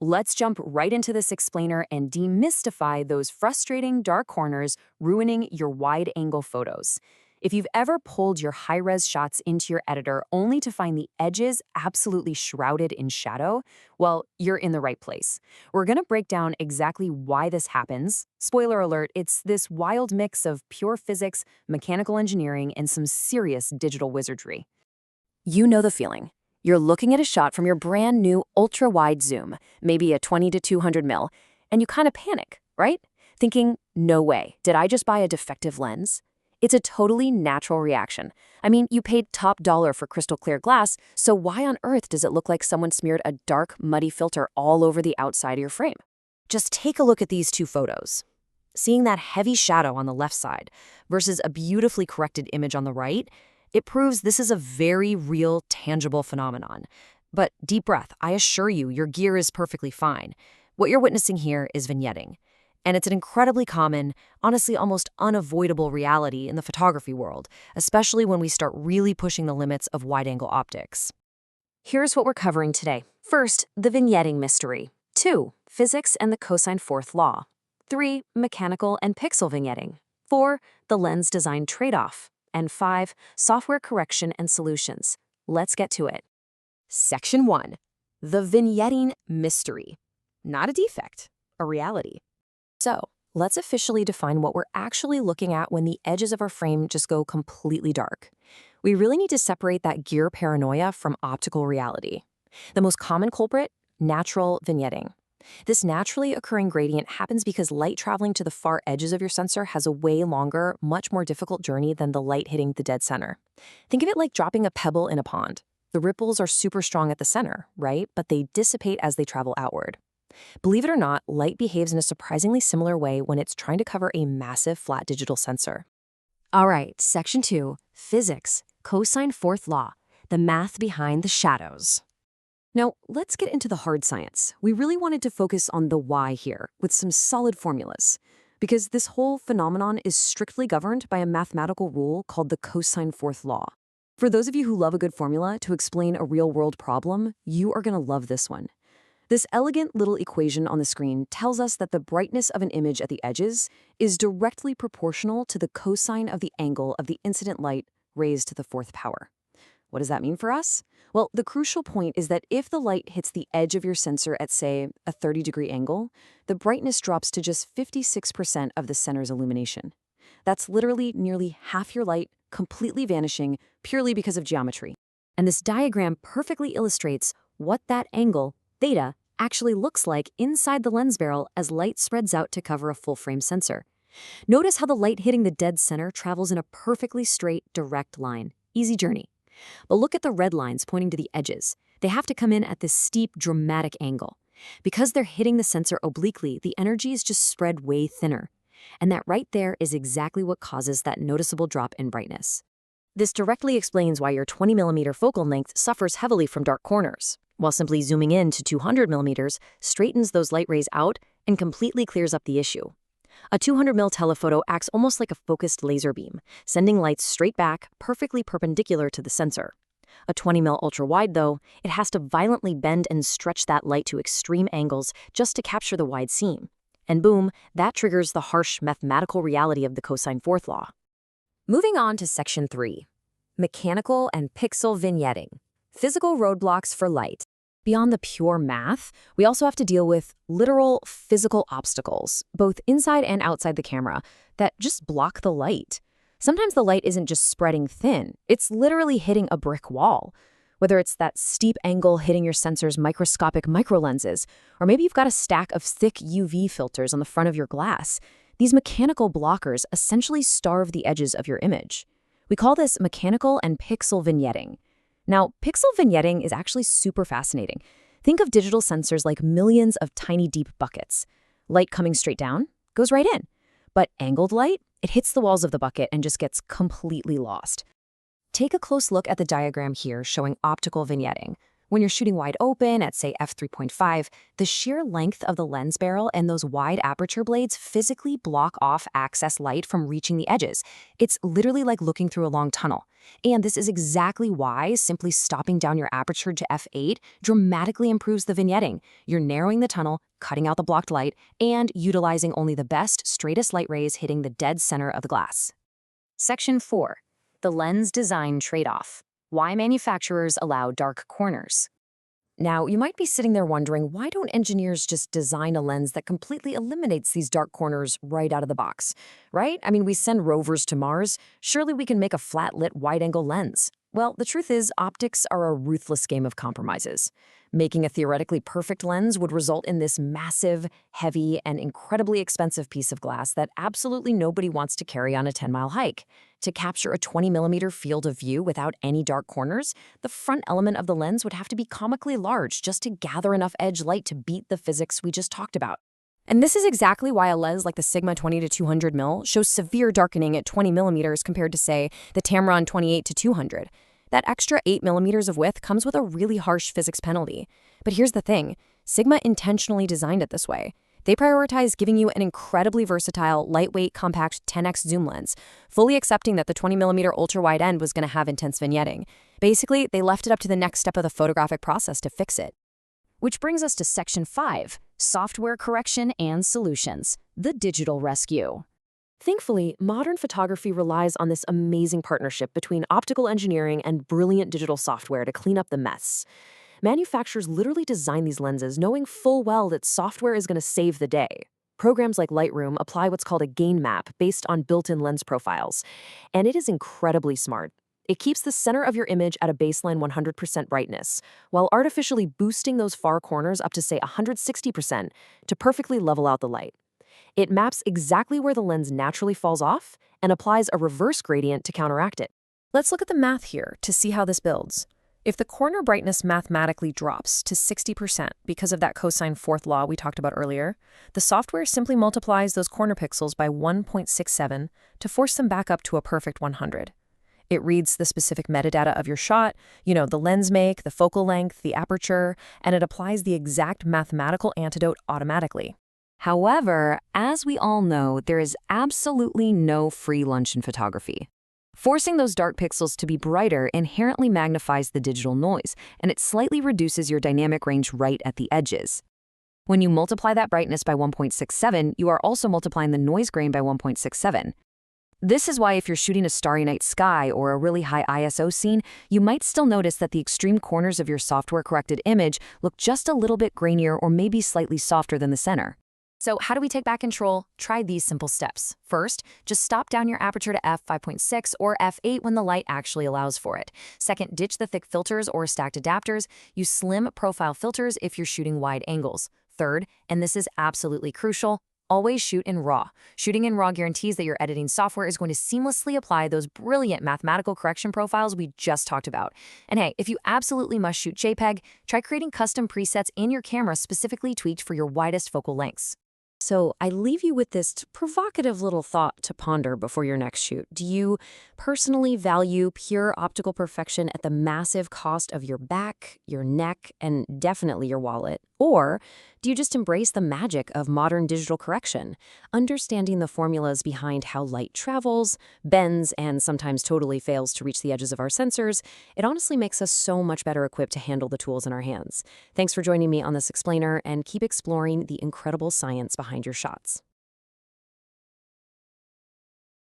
let's jump right into this explainer and demystify those frustrating dark corners ruining your wide-angle photos. If you've ever pulled your high-res shots into your editor only to find the edges absolutely shrouded in shadow, well, you're in the right place. We're going to break down exactly why this happens. Spoiler alert, it's this wild mix of pure physics, mechanical engineering, and some serious digital wizardry. You know the feeling. You're looking at a shot from your brand new ultra-wide zoom, maybe a 20 to 200 mil, and you kind of panic, right? Thinking, no way, did I just buy a defective lens? It's a totally natural reaction. I mean, you paid top dollar for crystal clear glass, so why on earth does it look like someone smeared a dark, muddy filter all over the outside of your frame? Just take a look at these two photos. Seeing that heavy shadow on the left side versus a beautifully corrected image on the right, it proves this is a very real, tangible phenomenon. But deep breath, I assure you, your gear is perfectly fine. What you're witnessing here is vignetting. And it's an incredibly common, honestly almost unavoidable reality in the photography world, especially when we start really pushing the limits of wide-angle optics. Here's what we're covering today. First, the vignetting mystery. 2, physics and the Cosine Fourth Law. 3, mechanical and pixel vignetting. 4, the lens design trade-off. And 5, software correction and solutions. Let's get to it. Section 1, the vignetting mystery. Not a defect, a reality. So, let's officially define what we're actually looking at when the edges of our frame just go completely dark. We really need to separate that gear paranoia from optical reality. The most common culprit, natural vignetting. This naturally occurring gradient happens because light traveling to the far edges of your sensor has a way longer, much more difficult journey than the light hitting the dead center. Think of it like dropping a pebble in a pond. The ripples are super strong at the center, right? But they dissipate as they travel outward. Believe it or not, light behaves in a surprisingly similar way when it's trying to cover a massive flat digital sensor. All right, Section 2, Physics, Cosine Fourth Law, the math behind the shadows. Now, let's get into the hard science. We really wanted to focus on the why here, with some solid formulas, because this whole phenomenon is strictly governed by a mathematical rule called the Cosine Fourth Law. For those of you who love a good formula to explain a real-world problem, you are going to love this one. This elegant little equation on the screen tells us that the brightness of an image at the edges is directly proportional to the cosine of the angle of the incident light raised to the fourth power. What does that mean for us? Well, the crucial point is that if the light hits the edge of your sensor at, say, a 30-degree angle, the brightness drops to just 56% of the center's illumination. That's literally nearly half your light completely vanishing purely because of geometry. And this diagram perfectly illustrates what that angle, theta, actually looks like inside the lens barrel as light spreads out to cover a full-frame sensor. Notice how the light hitting the dead center travels in a perfectly straight, direct line. Easy journey. But look at the red lines pointing to the edges. They have to come in at this steep, dramatic angle. Because they're hitting the sensor obliquely, the energy is just spread way thinner. And that right there is exactly what causes that noticeable drop in brightness. This directly explains why your 20mm focal length suffers heavily from dark corners, while simply zooming in to 200mm straightens those light rays out and completely clears up the issue. A 200mm telephoto acts almost like a focused laser beam, sending light straight back, perfectly perpendicular to the sensor. A 20mm ultra-wide, though, it has to violently bend and stretch that light to extreme angles just to capture the wide seam. And boom, that triggers the harsh mathematical reality of the Cosine Fourth Law. Moving on to Section 3, Mechanical and Pixel Vignetting, Physical Roadblocks for Light. Beyond the pure math, we also have to deal with literal physical obstacles, both inside and outside the camera, that just block the light. Sometimes the light isn't just spreading thin, it's literally hitting a brick wall. Whether it's that steep angle hitting your sensor's microscopic microlenses, or maybe you've got a stack of thick UV filters on the front of your glass, these mechanical blockers essentially starve the edges of your image. We call this mechanical and pixel vignetting. Now, pixel vignetting is actually super fascinating. Think of digital sensors like millions of tiny deep buckets. Light coming straight down goes right in. But angled light, it hits the walls of the bucket and just gets completely lost. Take a close look at the diagram here showing optical vignetting. When you're shooting wide open at, say, f3.5, the sheer length of the lens barrel and those wide aperture blades physically block off excess light from reaching the edges. It's literally like looking through a long tunnel. And this is exactly why simply stopping down your aperture to f8 dramatically improves the vignetting. You're narrowing the tunnel, cutting out the blocked light, and utilizing only the best, straightest light rays hitting the dead center of the glass. Section 4. The lens design trade-off. Why manufacturers allow dark corners. Now, you might be sitting there wondering, why don't engineers just design a lens that completely eliminates these dark corners right out of the box, right? I mean, we send rovers to Mars. Surely we can make a flat-lit wide-angle lens. Well, the truth is, optics are a ruthless game of compromises. Making a theoretically perfect lens would result in this massive, heavy, and incredibly expensive piece of glass that absolutely nobody wants to carry on a 10-mile hike. To capture a 20-millimeter field of view without any dark corners, the front element of the lens would have to be comically large just to gather enough edge light to beat the physics we just talked about. And this is exactly why a lens like the Sigma 20-200mm shows severe darkening at 20 millimeters compared to, say, the Tamron 28-200. That extra 8 millimeters of width comes with a really harsh physics penalty. But here's the thing, Sigma intentionally designed it this way. They prioritize giving you an incredibly versatile, lightweight, compact 10x zoom lens, fully accepting that the 20mm ultra-wide end was going to have intense vignetting. Basically, they left it up to the next step of the photographic process to fix it. Which brings us to Section 5, Software Correction and Solutions, the Digital Rescue. Thankfully, modern photography relies on this amazing partnership between optical engineering and brilliant digital software to clean up the mess. Manufacturers literally design these lenses knowing full well that software is going to save the day. Programs like Lightroom apply what's called a gain map based on built-in lens profiles. And it is incredibly smart. It keeps the center of your image at a baseline 100% brightness, while artificially boosting those far corners up to, say, 160% to perfectly level out the light. It maps exactly where the lens naturally falls off and applies a reverse gradient to counteract it. Let's look at the math here to see how this builds. If the corner brightness mathematically drops to 60% because of that Cosine Fourth Law we talked about earlier, the software simply multiplies those corner pixels by 1.67 to force them back up to a perfect 100. It reads the specific metadata of your shot, the lens make, the focal length, the aperture, and it applies the exact mathematical antidote automatically. However, as we all know, there is absolutely no free lunch in photography. Forcing those dark pixels to be brighter inherently magnifies the digital noise, and it slightly reduces your dynamic range right at the edges. When you multiply that brightness by 1.67, you are also multiplying the noise grain by 1.67. This is why if you're shooting a starry night sky or a really high ISO scene, you might still notice that the extreme corners of your software-corrected image look just a little bit grainier or maybe slightly softer than the center. So how do we take back control? Try these simple steps. First, just stop down your aperture to f5.6 or f8 when the light actually allows for it. Second, ditch the thick filters or stacked adapters. Use slim profile filters if you're shooting wide angles. Third, and this is absolutely crucial, always shoot in RAW. Shooting in RAW guarantees that your editing software is going to seamlessly apply those brilliant mathematical correction profiles we just talked about. And hey, if you absolutely must shoot JPEG, try creating custom presets in your camera specifically tweaked for your widest focal lengths. So I leave you with this provocative little thought to ponder before your next shoot. Do you personally value pure optical perfection at the massive cost of your back, your neck, and definitely your wallet? Or do you just embrace the magic of modern digital correction, understanding the formulas behind how light travels, bends, and sometimes totally fails to reach the edges of our sensors? It honestly makes us so much better equipped to handle the tools in our hands. Thanks for joining me on this explainer, and keep exploring the incredible science behind your shots.